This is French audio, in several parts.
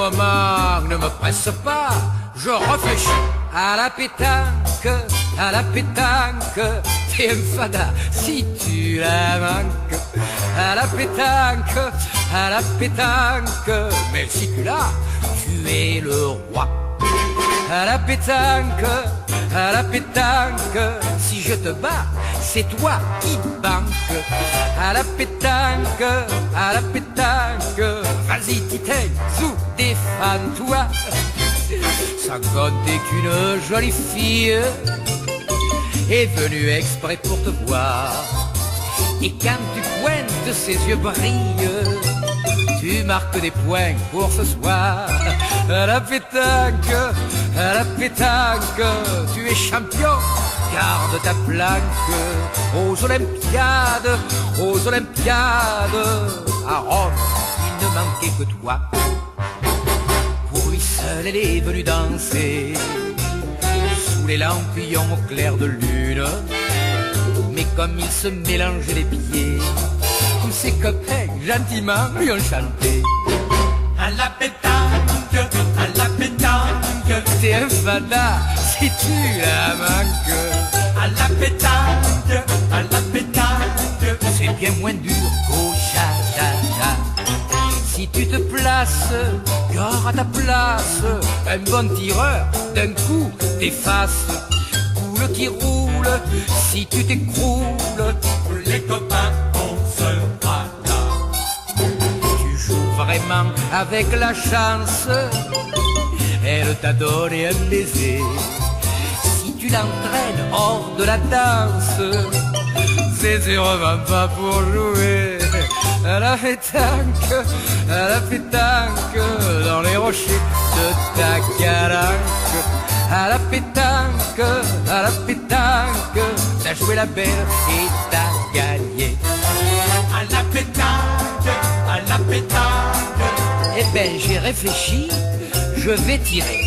moment, ne me presse pas, je réfléchis. À la pétanque, à la pétanque, t'es un fada si tu la manques. À la pétanque, à la pétanque, mais si tu l'as, tu es le roi. À la pétanque, à la pétanque, si je te bats, c'est toi qui banque. À la pétanque, à la pétanque, vas-y Titane, zou, défends-toi. Sans compter qu'une jolie fille est venue exprès pour te voir. Et quand tu pointes, ses yeux brillent, tu marques des points pour ce soir. À la pétanque, tu es champion, garde ta planque. Aux Olympiades, à Rome, il ne manquait que toi. Pour lui seul, elle est venue danser sous les lampillons au clair de lune. Mais comme il se mélangeait les pieds, comme ses copains gentiment lui ont chanté. À la pétanque, t'es un fada si tu la manques. à la pétanque, c'est bien moins dur qu'au cha-cha-cha. Si tu te places, gare à ta place, un bon tireur, d'un coup t'effaces. Boule qui roule, si tu t'écroules, les copains, on sera là. tu joues vraiment avec la chance. Elle t'a donné un baiser. Si tu l'entraînes hors de la danse, c'est sûrement pas pour jouer. À la pétanque, dans les rochers de ta calanque. À la pétanque, t'as joué la belle et t'as gagné. À la pétanque, Eh ben j'ai réfléchi, je vais tirer.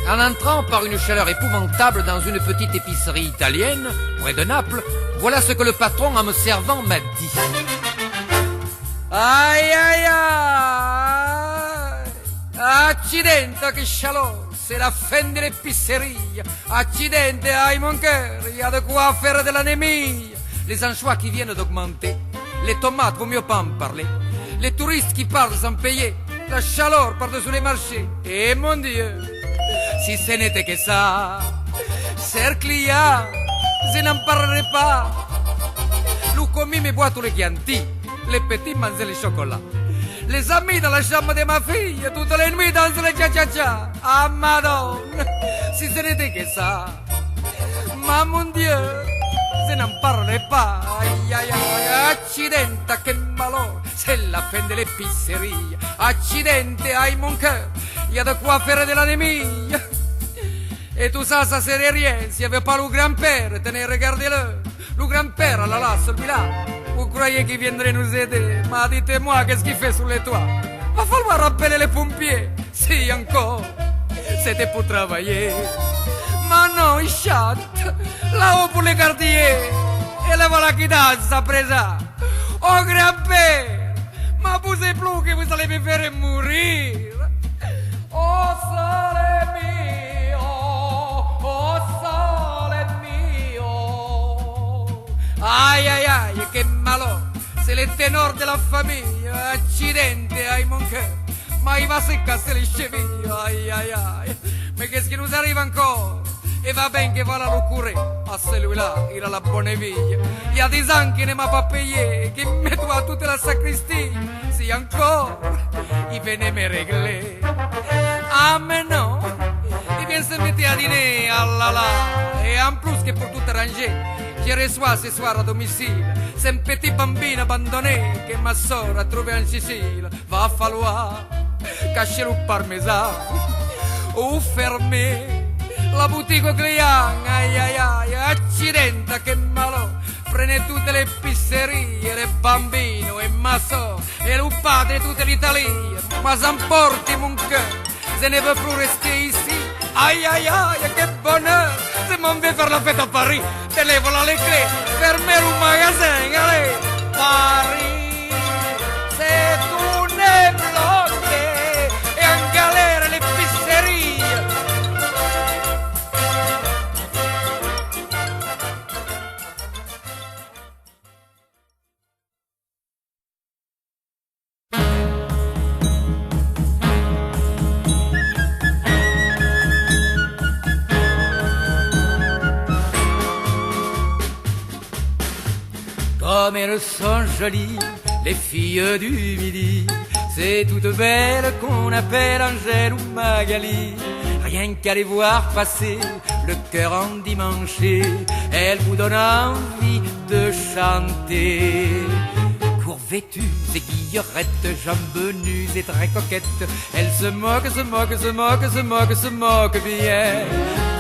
En entrant par une chaleur épouvantable dans une petite épicerie italienne, près de Naples, voilà ce que le patron, en me servant, m'a dit. Aïe, aïe, aïe! Accidente, che chaleur! C'est la fin de l'épicerie! Accidente, aïe mon cœur! Il y a de quoi faire de l'anémie! Les anchois qui viennent d'augmenter, les tomates, vaut mieux pas en parler, les touristes qui parlent sans payer, la chaleur par-dessus les marchés, et mon Dieu! Si ce n'était que ça, ser client, je n'en parlerai pas. Nous commis mes boîtes tous les Chianti, les petits mangeaient les chocolats. Les amis dans la chambre de ma fille, toutes les nuits dansent les cha-cha-cha. Ah madone, si ce n'était que ça, ma mon Dieu, je n'en parlerai pas. Aïe aïe aïe, accidente, que malheur, c'est la fin de l'épicerie. Accidente, aïe mon cœur, il y a de quoi faire de l'anémie. Et tout ça, ça serait rien s'il n'y avait pas le grand-père. Tenez, regardez-le. Le grand-père, là, celui-là. Vous croyez qu'il viendrait nous aider? Mais dites-moi, qu'est-ce qu'il fait sous les toits? Va falloir appeler les pompiers. Si encore, c'était pour travailler. Mais non, il chante. Là-haut pour les quartiers. Et le voilà qui danse à présent. Oh, grand-père, ma poussez plus que vous allez me faire mourir. Oh, sole mio, oh, sole mio. Aïe, aïe, aïe, che malheur. C'est le ténor de la famille. Accidente, aïe, mon cœur. Ma il va se casser les chevilles. Aïe, aïe, aïe. Mais qu'est-ce qui nous arrive encore? Et va bien que voilà le curé. À celui-là, il a la bonne vie. Il y a des ans qu'il ne m'a pas payé. Qui met toi toute la sacristie. Si encore, il venait me régler. Ah mais non, il vient se mettre à dîner, ah là là. Et en plus que pour tout arranger, je reçois ce soir à domicile. C'est un petit bambino abandonné que ma soeur a trouvé en Sicile. Va falloir cacher le parmesan ou fermer la boutique au client. Aïe aïe aïe, accidente, che malo. apre tutte le pizzerie, le bambino e maso, e lo padre tutta l'Italia. Ma s'emporte mon cœur, je ne veux plus rester ici. Aïe aïe aïe, que bonheur, je m'en vais faire la fête à Paris. Te lève là les clés, fermez le magasin, allez. Paris, c'est tout bloqué, et en galère les pizzeries. Comme elles sont jolies, les filles du midi, c'est toutes belles qu'on appelle Angèle ou Magali. Rien qu'à les voir passer, le cœur endimanché, elles vous donnent envie de chanter. Court vêtues, aiguillerettes, jambes nues et très coquettes, elles se moquent, se moquent, se moquent, se moquent, se moquent bien.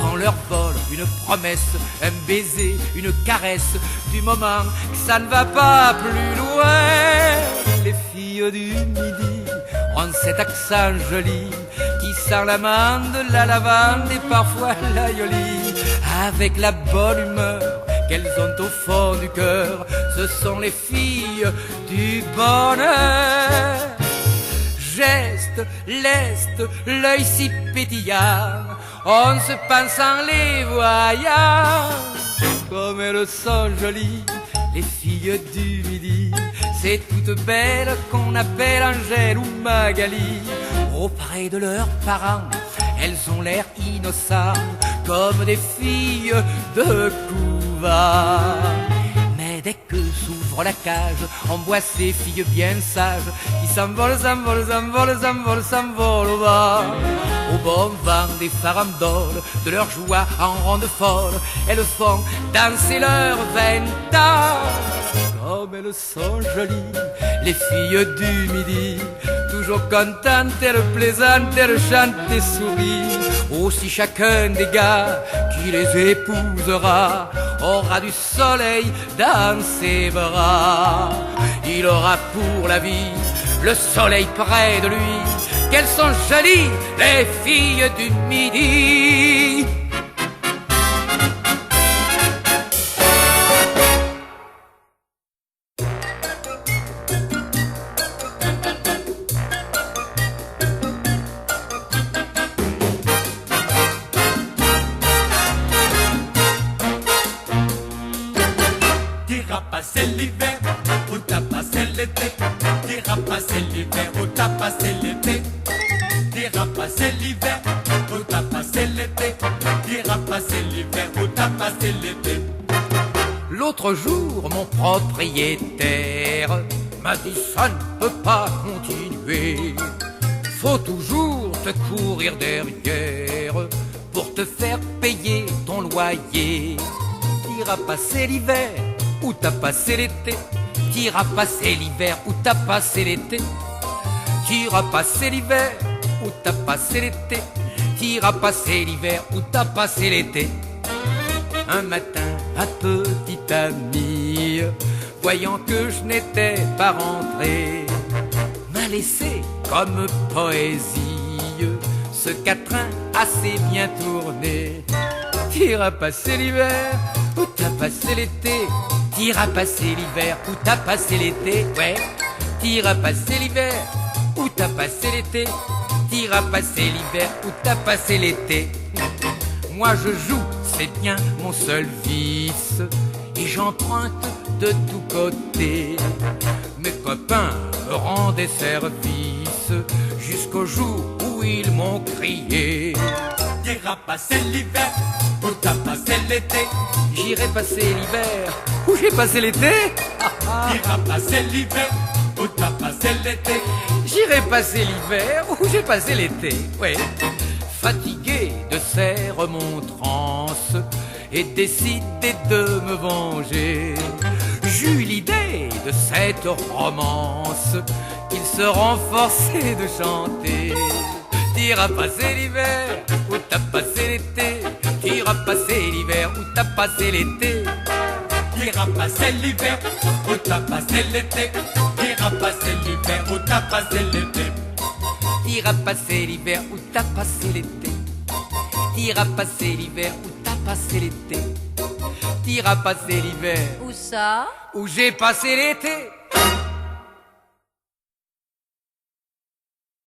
Quand leur vole une promesse, un baiser, une caresse, du moment que ça ne va pas plus loin. Les filles du midi ont cet accent joli qui sent l'amande, la lavande et parfois l'aïoli. Avec la bonne humeur qu'elles ont au fond du cœur, ce sont les filles du bonheur. Geste, leste, l'œil si pétillant, on se pense en les voyant. Comme elles sont jolies, les filles du midi, c'est toutes belles qu'on appelle Angèle ou Magali. Auprès de leurs parents, elles ont l'air innocents, comme des filles de couvent. Mais dès que s'ouvre la cage, on voit ces filles bien sages qui s'envolent, s'envolent, s'envolent, s'envolent, s'envolent au bas. Au bon vent des farandoles, de leur joie en ronde folle, elles font danser leurs 20 ans. Comme elles sont jolies, les filles du midi, toujours contentes, elles plaisantes, elles chantent et sourient. Aussi chacun des gars qui les épousera aura du soleil dans ses bras. Il aura pour la vie le soleil près de lui. Qu'elles sont jolies, les filles du midi. T'iras passer l'hiver, où t'as passé l'été. T'iras passer l'hiver, où t'as passé l'été. T'iras passer l'hiver, où t'as passé l'été. T'iras passer l'hiver, où t'as passé l'été. L'autre jour, mon propriétaire m'a dit ça ne peut pas continuer. Faut toujours te courir derrière pour te faire payer ton loyer. T'iras passer l'hiver où t'as passé l'été. T'iras passer l'hiver où t'as passé l'été. T'iras passer l'hiver où t'as passé l'été. T'iras passer l'hiver où t'as passé l'été. Un matin, ma petite amie, voyant que je n'étais pas rentré, m'a laissé comme poésie ce quatrain assez bien tourné. T'iras passer l'hiver où t'as passé l'été. T'iras passer l'hiver où t'as passé l'été. Ouais, t'iras passer l'hiver où t'as passé l'été. T'iras passer l'hiver où t'as passé l'été. Moi je joue, c'est bien mon seul vice, et j'emprunte de tous côtés. Mes copains me rendaient service jusqu'au jour où ils m'ont crié. T'iras passer l'hiver, où t'as passé l'été. J'irai passer l'hiver où j'ai passé l'été. T'iras passer l'hiver, où t'as passé l'été. J'irai passer l'hiver où j'ai passé l'été. Ouais. Fatigué de ces remontrances et décidé de me venger, j'eus l'idée de cette romance qu'ils seront forcés de chanter. T'iras passer l'hiver où t'as passé l'été. T'iras passer l'hiver où t'as passé l'été. T'as passé l'hiver, où t'as passé l'été. T'as passé l'hiver, où t'as passé l'été. T'iras passer l'hiver où t'as passé l'été. T'iras passer l'hiver où t'as passé l'été. T'iras passer l'hiver Où ça? où j'ai passé l'été.